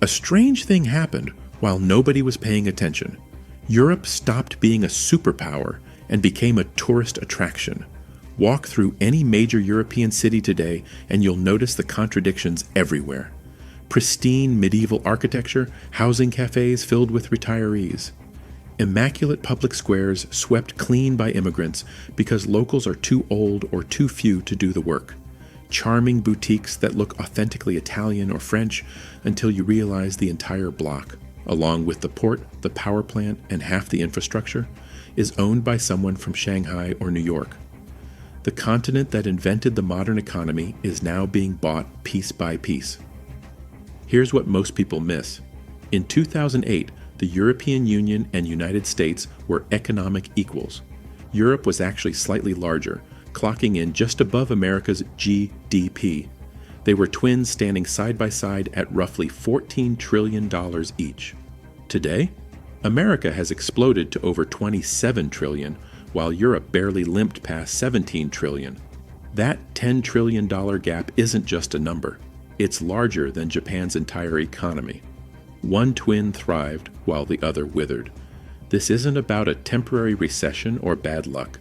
A strange thing happened while nobody was paying attention. Europe stopped being a superpower and became a tourist attraction. Walk through any major European city today and you'll notice the contradictions everywhere. Pristine medieval architecture, housing cafes filled with retirees. Immaculate public squares swept clean by immigrants because locals are too old or too few to do the work. Charming boutiques that look authentically Italian or French until you realize the entire block, along with the port, the power plant, and half the infrastructure, is owned by someone from Shanghai or New York. The continent that invented the modern economy is now being bought piece by piece. Here's what most people miss. In 2008, the European Union and United States were economic equals. Europe was actually slightly larger, clocking in just above America's GDP. They were twins standing side by side at roughly $14 trillion each. Today, America has exploded to over $27 trillion, while Europe barely limped past $17 trillion. That $10 trillion gap isn't just a number. It's larger than Japan's entire economy. One twin thrived while the other withered. This isn't about a temporary recession or bad luck.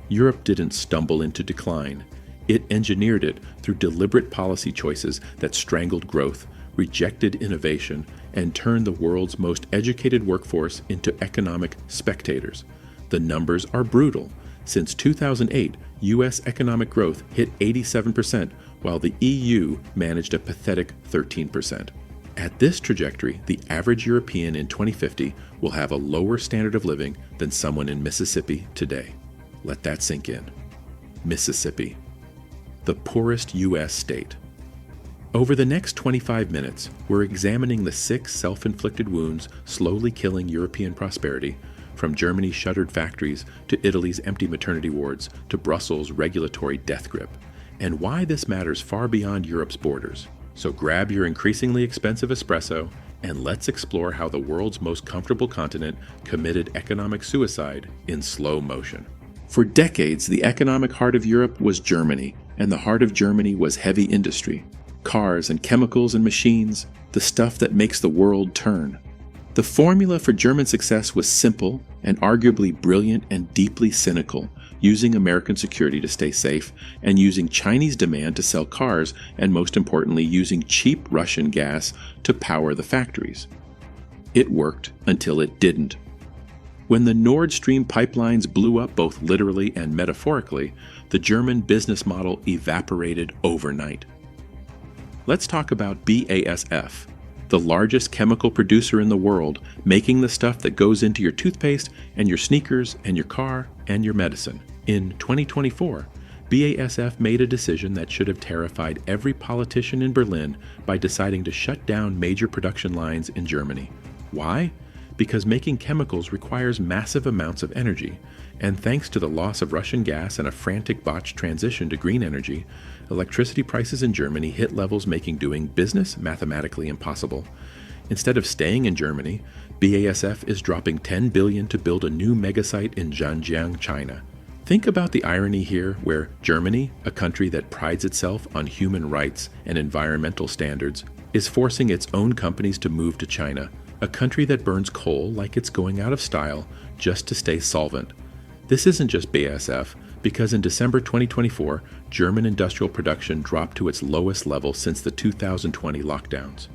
Europe didn't stumble into decline. It engineered it through deliberate policy choices that strangled growth, rejected innovation, and turned the world's most educated workforce into economic spectators. The numbers are brutal. Since 2008, U.S. economic growth hit 87%, while the EU managed a pathetic 13%. At this trajectory, the average European in 2050 will have a lower standard of living than someone in Mississippi today. Let that sink in. Mississippi, the poorest U.S. state. Over the next 25 minutes, we're examining the 6 self-inflicted wounds slowly killing European prosperity, from Germany's shuttered factories to Italy's empty maternity wards to Brussels' regulatory death grip, and why this matters far beyond Europe's borders. So grab your increasingly expensive espresso and let's explore how the world's most comfortable continent committed economic suicide in slow motion. For decades, the economic heart of Europe was Germany, and the heart of Germany was heavy industry. Cars and chemicals and machines, the stuff that makes the world turn. The formula for German success was simple and arguably brilliant and deeply cynical, using American security to stay safe, and using Chinese demand to sell cars, and most importantly, using cheap Russian gas to power the factories. It worked until it didn't. When the Nord Stream pipelines blew up both literally and metaphorically, the German business model evaporated overnight. Let's talk about BASF, the largest chemical producer in the world, making the stuff that goes into your toothpaste and your sneakers and your car and your medicine. In 2024, BASF made a decision that should have terrified every politician in Berlin by deciding to shut down major production lines in Germany. Why? Because making chemicals requires massive amounts of energy, and thanks to the loss of Russian gas and a frantic botched transition to green energy, electricity prices in Germany hit levels making doing business mathematically impossible. Instead of staying in Germany, BASF is dropping $10 billion to build a new megasite in Zhanjiang, China. Think about the irony here, where Germany, a country that prides itself on human rights and environmental standards, is forcing its own companies to move to China, a country that burns coal like it's going out of style just to stay solvent. This isn't just BASF, because in December 2024, German industrial production dropped to its lowest level since the 2020 lockdowns.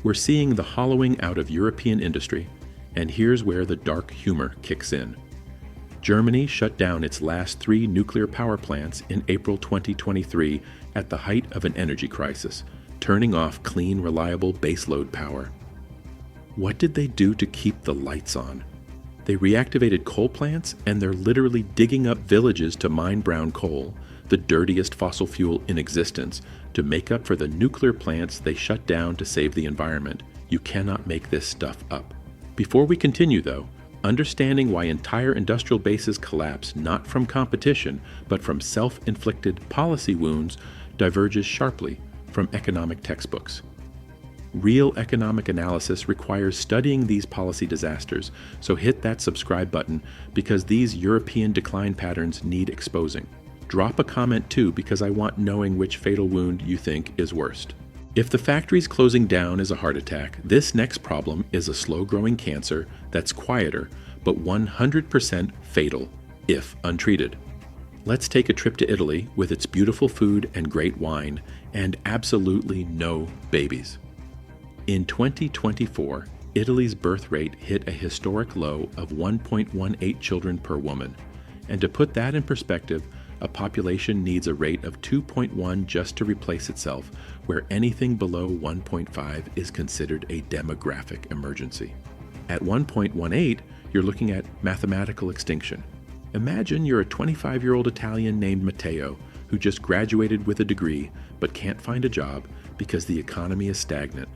We're seeing the hollowing out of European industry, and here's where the dark humor kicks in. Germany shut down its last 3 nuclear power plants in April 2023 at the height of an energy crisis, turning off clean, reliable baseload power. What did they do to keep the lights on? They reactivated coal plants, and they're literally digging up villages to mine brown coal, the dirtiest fossil fuel in existence, to make up for the nuclear plants they shut down to save the environment. You cannot make this stuff up. Before we continue, though, understanding why entire industrial bases collapse not from competition, but from self-inflicted policy wounds, diverges sharply from economic textbooks. Real economic analysis requires studying these policy disasters, so hit that subscribe button because these European decline patterns need exposing. Drop a comment too, because I want knowing which fatal wound you think is worst. If the factory's closing down is a heart attack, this next problem is a slow-growing cancer that's quieter, but 100% fatal, if untreated. Let's take a trip to Italy with its beautiful food and great wine, and absolutely no babies. In 2024, Italy's birth rate hit a historic low of 1.18 children per woman. And to put that in perspective, a population needs a rate of 2.1 just to replace itself, where anything below 1.5 is considered a demographic emergency. At 1.18, you're looking at mathematical extinction. Imagine you're a 25-year-old Italian named Matteo who just graduated with a degree but can't find a job because the economy is stagnant.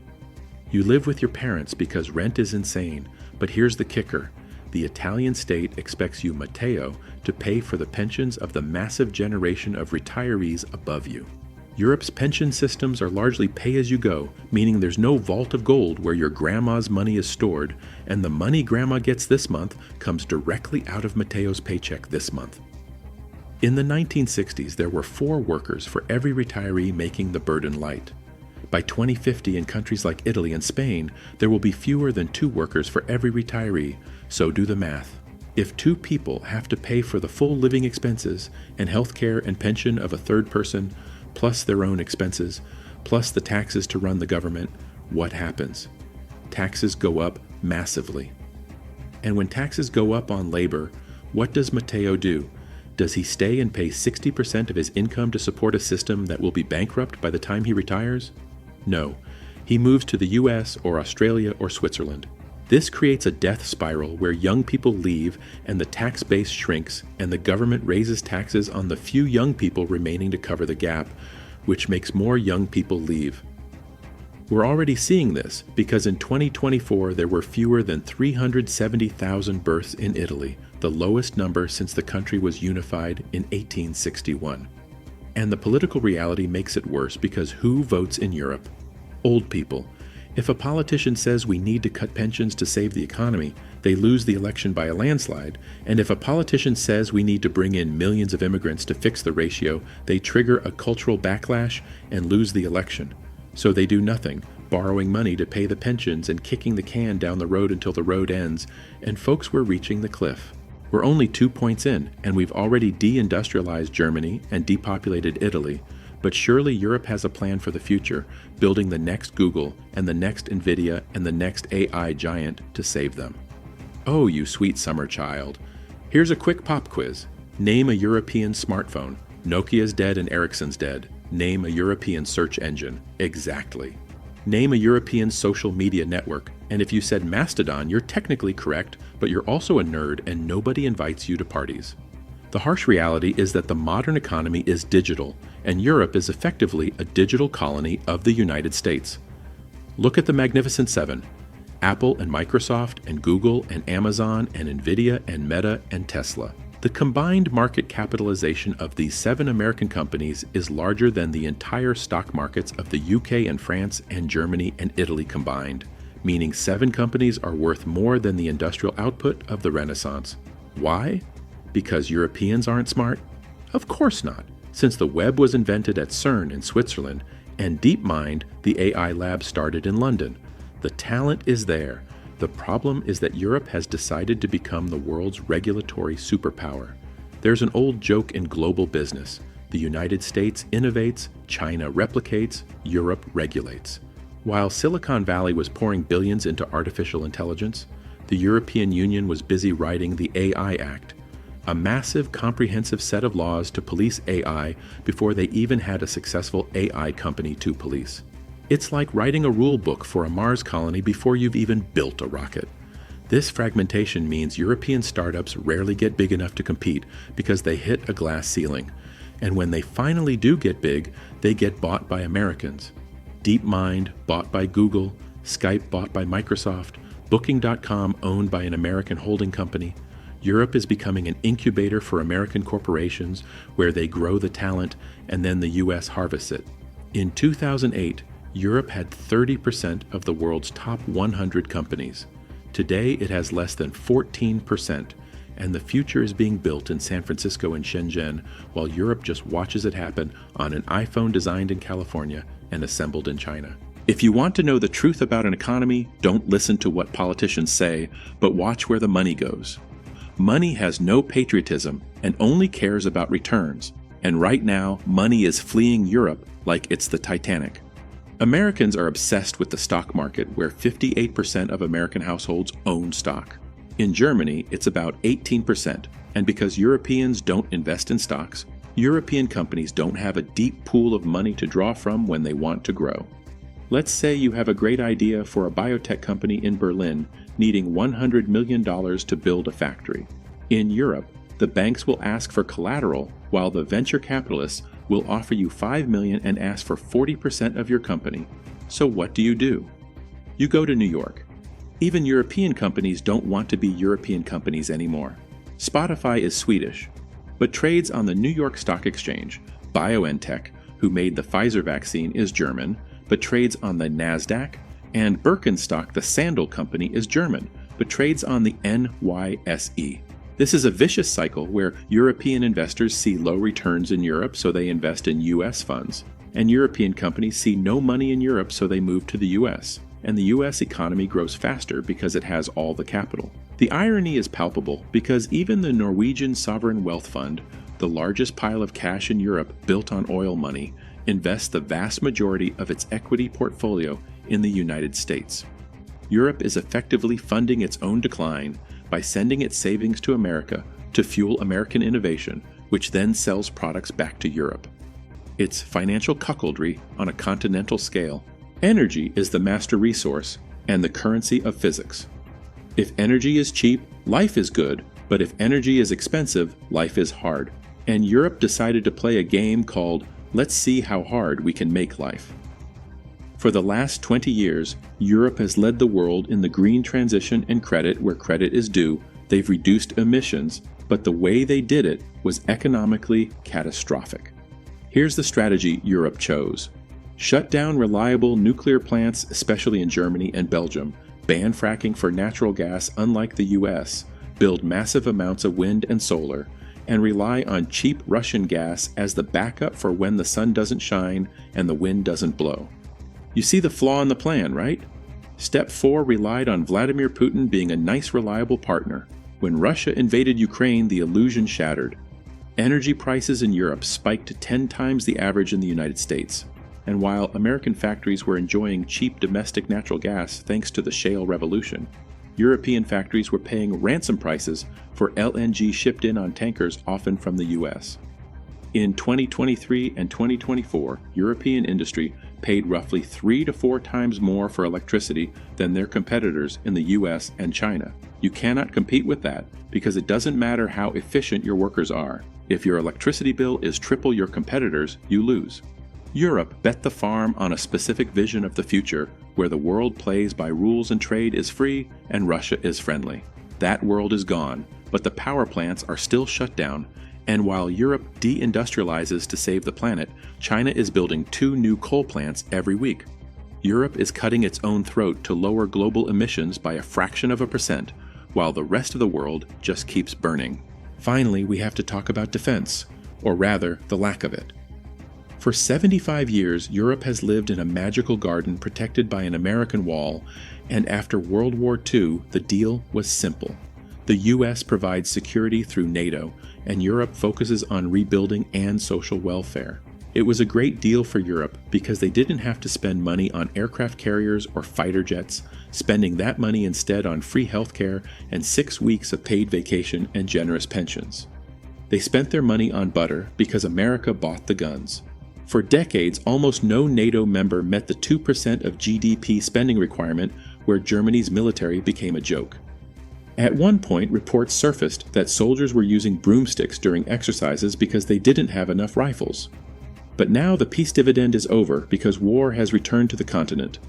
You live with your parents because rent is insane, but here's the kicker. The Italian state expects you, Matteo, to pay for the pensions of the massive generation of retirees above you. Europe's pension systems are largely pay-as-you-go, meaning there's no vault of gold where your grandma's money is stored, and the money grandma gets this month comes directly out of Matteo's paycheck this month. In the 1960s, there were 4 workers for every retiree, making the burden light. By 2050, in countries like Italy and Spain, there will be fewer than 2 workers for every retiree, so do the math. If 2 people have to pay for the full living expenses and health care and pension of a third person, plus their own expenses, plus the taxes to run the government, what happens? Taxes go up massively. And when taxes go up on labor, what does Matteo do? Does he stay and pay 60% of his income to support a system that will be bankrupt by the time he retires? No, he moves to the US or Australia or Switzerland. This creates a death spiral where young people leave and the tax base shrinks, and the government raises taxes on the few young people remaining to cover the gap, which makes more young people leave. We're already seeing this because in 2024 there were fewer than 370,000 births in Italy, the lowest number since the country was unified in 1861. And the political reality makes it worse because who votes in Europe? Old people. If a politician says we need to cut pensions to save the economy, they lose the election by a landslide. And if a politician says we need to bring in millions of immigrants to fix the ratio, they trigger a cultural backlash and lose the election. So they do nothing, borrowing money to pay the pensions and kicking the can down the road until the road ends, and folks were reaching the cliff. We're only 2 points in, and we've already deindustrialized Germany and depopulated Italy, but surely Europe has a plan for the future, building the next Google and the next Nvidia and the next AI giant to save them. Oh, you sweet summer child. Here's a quick pop quiz. Name a European smartphone. Nokia's dead and Ericsson's dead. Name a European search engine. Exactly. Name a European social media network. And if you said Mastodon, you're technically correct, but you're also a nerd and nobody invites you to parties. The harsh reality is that the modern economy is digital, and Europe is effectively a digital colony of the United States. Look at the Magnificent Seven: Apple and Microsoft and Google and Amazon and Nvidia and Meta and Tesla. The combined market capitalization of these 7 American companies is larger than the entire stock markets of the UK and France and Germany and Italy combined, meaning 7 companies are worth more than the industrial output of the Renaissance. Why? Because Europeans aren't smart? Of course not, since the web was invented at CERN in Switzerland, and DeepMind, the AI lab, started in London. The talent is there. The problem is that Europe has decided to become the world's regulatory superpower. There's an old joke in global business. The United States innovates, China replicates, Europe regulates. While Silicon Valley was pouring billions into artificial intelligence, the European Union was busy writing the AI Act, a massive, comprehensive set of laws to police AI before they even had a successful AI company to police. It's like writing a rule book for a Mars colony before you've even built a rocket. This fragmentation means European startups rarely get big enough to compete because they hit a glass ceiling. And when they finally do get big, they get bought by Americans. DeepMind bought by Google, Skype bought by Microsoft, Booking.com owned by an American holding company. Europe is becoming an incubator for American corporations where they grow the talent and then the US harvests it. In 2008, Europe had 30% of the world's top 100 companies. Today, it has less than 14%, and the future is being built in San Francisco and Shenzhen, while Europe just watches it happen on an iPhone designed in California and assembled in China. If you want to know the truth about an economy, don't listen to what politicians say, but watch where the money goes. Money has no patriotism and only cares about returns. And right now, money is fleeing Europe like it's the Titanic. Americans are obsessed with the stock market, where 58% of American households own stock. In Germany, it's about 18%, and because Europeans don't invest in stocks, European companies don't have a deep pool of money to draw from when they want to grow. Let's say you have a great idea for a biotech company in Berlin needing $100 million to build a factory. In Europe, the banks will ask for collateral, while the venture capitalists will offer you $5 million and ask for 40% of your company. So what do? You go to New York. Even European companies don't want to be European companies anymore. Spotify is Swedish, but trades on the New York Stock Exchange. BioNTech, who made the Pfizer vaccine, is German, but trades on the NASDAQ, and Birkenstock, the sandal company, is German, but trades on the NYSE. This is a vicious cycle where European investors see low returns in Europe, so they invest in US funds, and European companies see no money in Europe, so they move to the US, and the US economy grows faster because it has all the capital. The irony is palpable because even the Norwegian Sovereign Wealth Fund, the largest pile of cash in Europe built on oil money, invests the vast majority of its equity portfolio in the United States. Europe is effectively funding its own decline by sending its savings to America to fuel American innovation, which then sells products back to Europe. It's financial cuckoldry on a continental scale. Energy is the master resource and the currency of physics. If energy is cheap, life is good, but if energy is expensive, life is hard. And Europe decided to play a game called "Let's see how hard we can make life." For the last 20 years, Europe has led the world in the green transition and credit where credit is due. They've reduced emissions, but the way they did it was economically catastrophic. Here's the strategy Europe chose. Shut down reliable nuclear plants, especially in Germany and Belgium, ban fracking for natural gas unlike the US, build massive amounts of wind and solar, and rely on cheap Russian gas as the backup for when the sun doesn't shine and the wind doesn't blow. You see the flaw in the plan, right? Step 4 relied on Vladimir Putin being a nice, reliable partner. When Russia invaded Ukraine, the illusion shattered. Energy prices in Europe spiked to 10 times the average in the United States. And while American factories were enjoying cheap domestic natural gas thanks to the shale revolution, European factories were paying ransom prices for LNG shipped in on tankers, often from the US. In 2023 and 2024, European industry paid roughly 3 to 4 times more for electricity than their competitors in the US and China. You cannot compete with that because it doesn't matter how efficient your workers are. If your electricity bill is triple your competitors, you lose. Europe bet the farm on a specific vision of the future where the world plays by rules and trade is free and Russia is friendly. That world is gone, but the power plants are still shut down, and while Europe deindustrializes to save the planet, China is building 2 new coal plants every week. Europe is cutting its own throat to lower global emissions by a fraction of a percent, while the rest of the world just keeps burning. Finally, we have to talk about defense, or rather, the lack of it. For 75 years, Europe has lived in a magical garden protected by an American wall, and after World War II, the deal was simple. The US provides security through NATO, and Europe focuses on rebuilding and social welfare. It was a great deal for Europe because they didn't have to spend money on aircraft carriers or fighter jets, spending that money instead on free healthcare and 6 weeks of paid vacation and generous pensions. They spent their money on butter because America bought the guns. For decades, almost no NATO member met the 2% of GDP spending requirement, where Germany's military became a joke. At one point, reports surfaced that soldiers were using broomsticks during exercises because they didn't have enough rifles. But now the peace dividend is over because war has returned to the continent,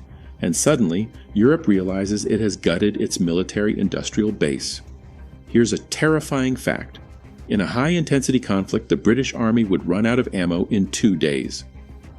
and suddenly Europe realizes it has gutted its military-industrial base. Here's a terrifying fact. In a high-intensity conflict, the British Army would run out of ammo in 2 days.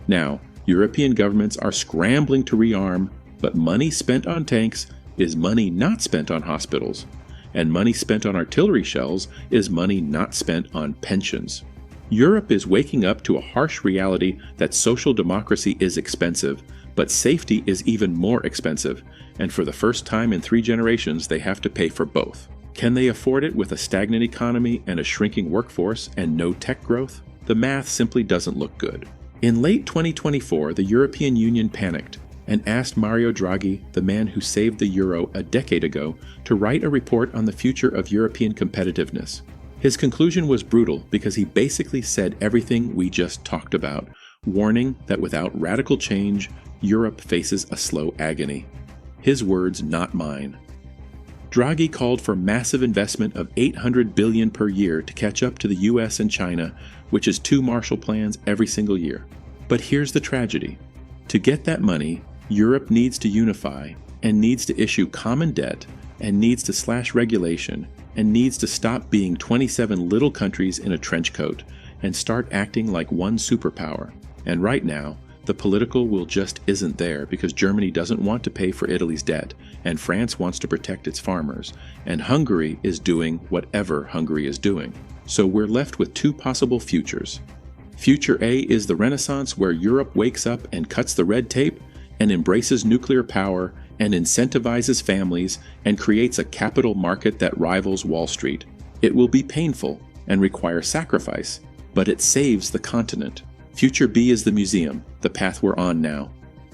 Now, European governments are scrambling to rearm, but money spent on tanks is money not spent on hospitals, and money spent on artillery shells is money not spent on pensions. Europe is waking up to a harsh reality that social democracy is expensive, but safety is even more expensive, and for the first time in 3 generations they have to pay for both. Can they afford it with a stagnant economy and a shrinking workforce and no tech growth? The math simply doesn't look good. In late 2024, the European Union panicked and asked Mario Draghi, the man who saved the euro a decade ago, to write a report on the future of European competitiveness. His conclusion was brutal because he basically said everything we just talked about, warning that without radical change, Europe faces a slow agony. His words, not mine. Draghi called for massive investment of $800 billion per year to catch up to the US and China, which is 2 Marshall Plans every single year. But here's the tragedy. To get that money, Europe needs to unify and needs to issue common debt and needs to slash regulation and needs to stop being 27 little countries in a trench coat and start acting like one superpower. And right now, the political will just isn't there because Germany doesn't want to pay for Italy's debt, and France wants to protect its farmers, and Hungary is doing whatever Hungary is doing. So we're left with 2 possible futures. Future A is the Renaissance where Europe wakes up and cuts the red tape and embraces nuclear power and incentivizes families and creates a capital market that rivals Wall Street. It will be painful and require sacrifice, but it saves the continent. Future B is the museum, the path we're on now.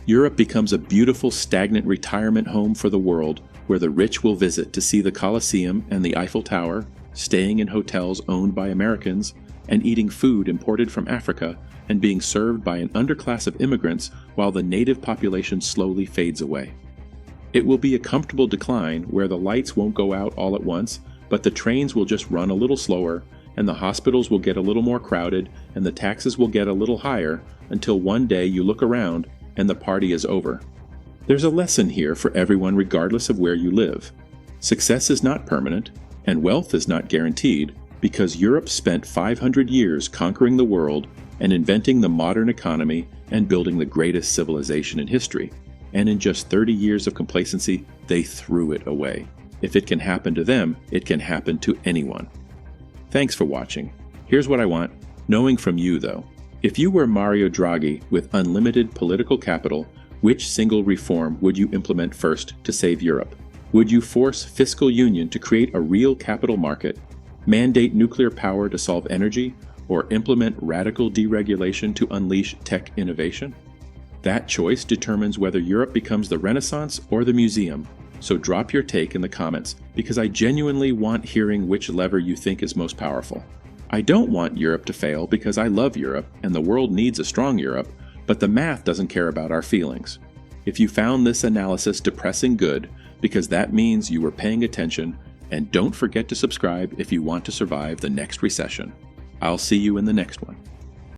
Europe becomes a beautiful, stagnant retirement home for the world where the rich will visit to see the Colosseum and the Eiffel Tower, staying in hotels owned by Americans, and eating food imported from Africa and being served by an underclass of immigrants while the native population slowly fades away. It will be a comfortable decline where the lights won't go out all at once, but the trains will just run a little slower, and the hospitals will get a little more crowded, and the taxes will get a little higher, until one day you look around and the party is over. There's a lesson here for everyone regardless of where you live. Success is not permanent, and wealth is not guaranteed, because Europe spent 500 years conquering the world and inventing the modern economy and building the greatest civilization in history. And in just 30 years of complacency, they threw it away. If it can happen to them, it can happen to anyone. Thanks for watching. Here's what I want, knowing from you though. If you were Mario Draghi with unlimited political capital, which single reform would you implement first to save Europe? Would you force fiscal union to create a real capital market, mandate nuclear power to solve energy, or implement radical deregulation to unleash tech innovation? That choice determines whether Europe becomes the Renaissance or the museum. So drop your take in the comments, because I genuinely want hearing which lever you think is most powerful. I don't want Europe to fail because I love Europe and the world needs a strong Europe, but the math doesn't care about our feelings. If you found this analysis depressing, good, because that means you were paying attention, and don't forget to subscribe if you want to survive the next recession. I'll see you in the next one.